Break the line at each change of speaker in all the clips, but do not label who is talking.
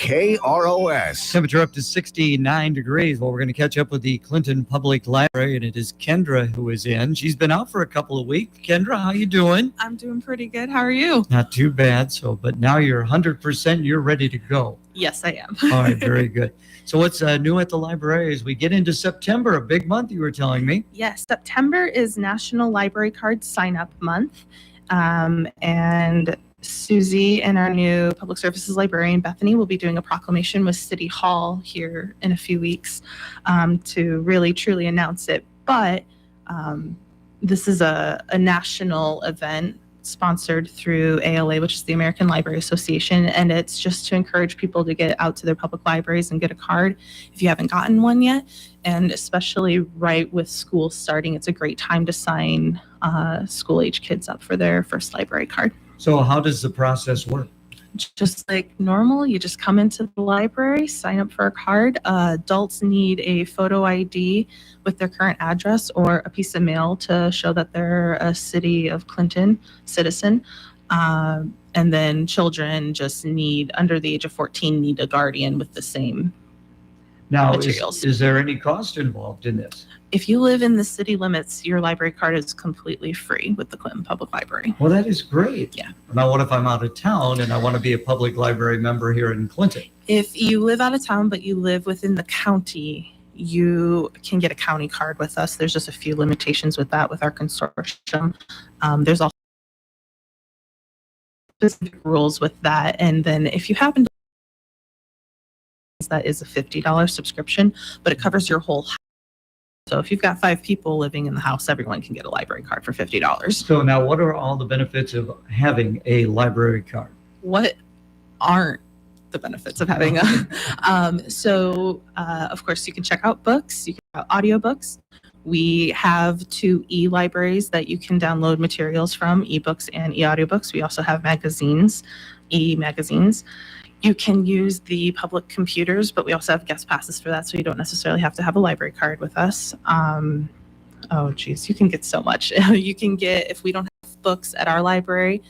KROS.
Temperature up to 69 degrees. Well, we're going to catch up with the Clinton Public Library, and it is Kendra who is in. She's been out for a couple of weeks. Kendra, how you doing?
I'm doing pretty good. How are you?
Not too bad. But now you're 100%. You're ready to go.
Yes, I am.
All right, very good. So what's new at the library as we get into September, a big month you were telling me?
Yes, September is National Library Card Sign-Up Month. And Susie and our new public services librarian, Bethany, will be doing a proclamation with City Hall here in a few weeks to really, truly announce it. But this is a national event sponsored through ALA, which is the American Library Association, and it's just to encourage people to get out to their public libraries and get a card if you haven't gotten one yet. And especially right with school starting, it's a great time to sign school-age kids up for their first library card.
So how does the process work?
Just like normal, you just come into the library, sign up for a card. Adults need a photo ID with their current address or a piece of mail to show that they're a City of Clinton citizen. And then children just need, under the age of 14, need a guardian with the same materials.
Is there any cost involved in this?
If you live in the city limits, your library card is completely free with the Clinton Public Library.
Well, that is great.
Yeah.
Now, what if I'm out of town and I want to be a public library member here in Clinton?
If you live out of town, but you live within the county, you can get a county card with us. There's just a few limitations with that with our consortium. There's also specific rules with that. And then if you happen to, that is a $50 subscription, but it covers your whole house. So if you've got 5 people living in the house, everyone can get a library card for $50.
So now what are all the benefits of having a library card?
What aren't the benefits of having a of course you can check out books, you can check out audiobooks. We have 2 e-libraries that you can download materials from, ebooks and e-audiobooks. We also have magazines, e-magazines. You can use the public computers, but we also have guest passes for that, so you don't necessarily have to have a library card with us. You can get so much. You can get, if we don't have books at our library,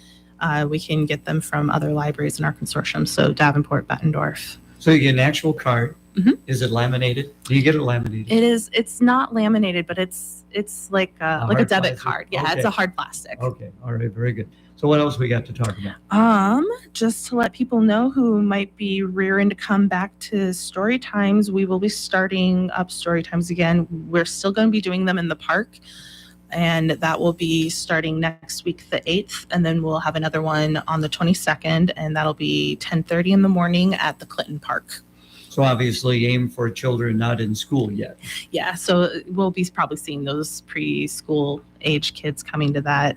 we can get them from other libraries in our consortium, so Davenport, Bettendorf.
So you get an actual card.
Mm-hmm.
Is it laminated? Do you get it laminated?
It is. It's not laminated, but it's like a debit
plastic
card. Yeah,
okay.
It's a hard plastic.
Okay, all right, very good. So what else we got to talk about?
Just to let people know who might be rearing to come back to story times, we will be starting up story times again. We're still going to be doing them in the park, and that will be starting next week, the 8th, and then we'll have another one on the 22nd, and that'll be 10:30 in the morning at the Clinton Park.
So obviously aim for children not in school yet.
Yeah, so we'll be probably seeing those preschool age kids coming to that.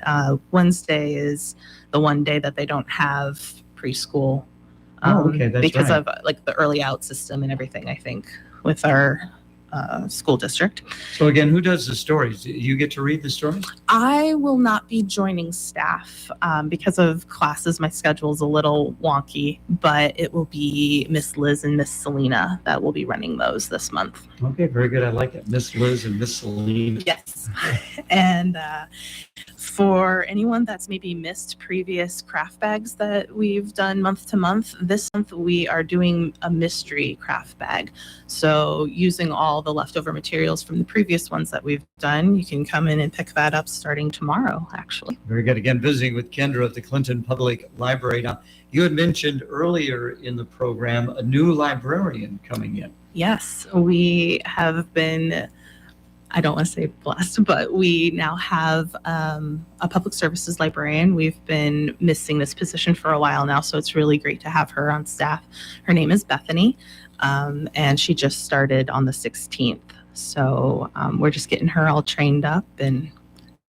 Wednesday is the one day that they don't have preschool.
Okay, that's
because
right.
of like the early out system and everything, I think, with our school district.
So again, who does the stories? You get to read the stories?
I will not be joining staff because of classes. My schedule is a little wonky, but it will be Miss Liz and Miss Selena that will be running those this month.
Okay, very good. I like it. Miss Liz and Miss Selena.
Yes. And for anyone that's maybe missed previous craft bags that we've done month to month, this month we are doing a mystery craft bag. So using all the leftover materials from the previous ones that we've done, you can come in and pick that up starting tomorrow, actually.
Very good. Again, visiting with Kendra at the Clinton Public Library. Now, you had mentioned earlier in the program a new librarian coming in.
Yes, we have been, I don't want to say blessed, but we now have a public services librarian. We've been missing this position for a while now, so it's really great to have her on staff. Her name is Bethany, and she just started on the 16th. So we're just getting her all trained up, and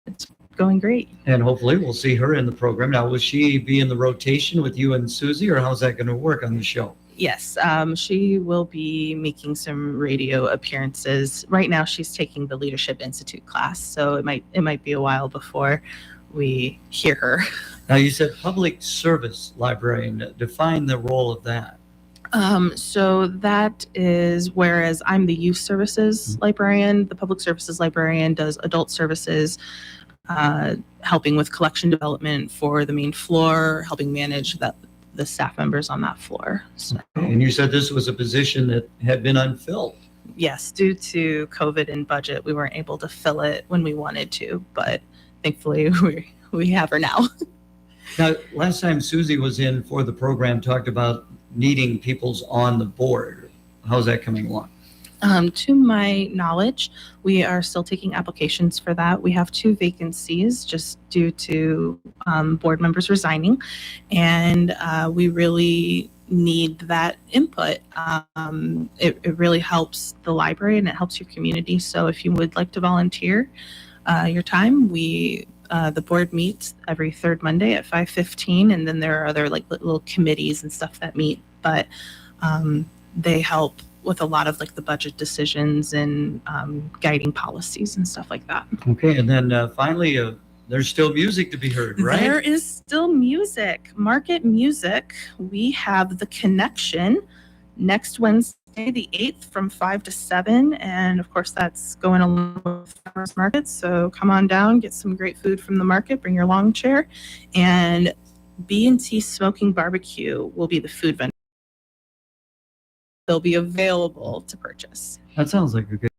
it's going great.
And hopefully we'll see her in the program. Now, will she be in the rotation with you and Susie, or how's that going to work on the show?
Yes, she will be making some radio appearances. Right now, she's taking the Leadership Institute class, so it might be a while before we hear her.
Now, you said public service librarian. Define the role of that.
So that is, whereas I'm the youth services librarian, the public services librarian does adult services, helping with collection development for the main floor, helping manage the staff members on that floor. So,
And you said this was a position that had been unfilled.
yes, due to COVID and budget, we weren't able to fill it when we wanted to, but thankfully we have her now.
Now, last time Susie was in for the program, talked about needing people's on the board. How's that coming along?
To my knowledge, we are still taking applications for that. We have 2 vacancies just due to board members resigning, and we really need that input. It really helps the library and it helps your community. So if you would like to volunteer your time, the board meets every 3rd Monday at 5:15, and then there are other like little committees and stuff that meet, but they help with a lot of like the budget decisions and guiding policies and stuff like that.
Okay, and then finally, there's still music to be heard, right?
There is still music, market music. We have The Connection next Wednesday, the 8th from 5 to 7. And of course, that's going along with farmers market. So come on down, get some great food from the market, bring your lawn chair. And B&T Smoking Barbecue will be the food vendor. They'll be available to purchase.
That sounds like a good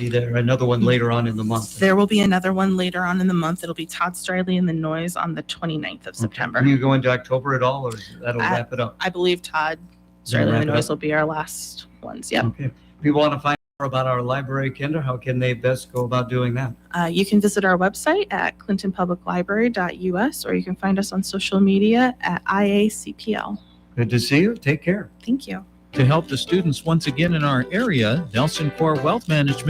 idea there. Another one later on in the month.
There will be another one later on in the month. It'll be Todd Striley and the Noise on the 29th of September.
Can you go into October at all, or that'll wrap it up?
I believe Todd Striley and the Noise will be our last ones. Yep.
Okay. If people want to find more about our library, Kendra, how can they best go about doing that?
You can visit our website at clintonpubliclibrary.us, or you can find us on social media at IACPL.
Good to see you. Take care.
Thank you.
To help the students once again in our area, Nelson Core Wealth Management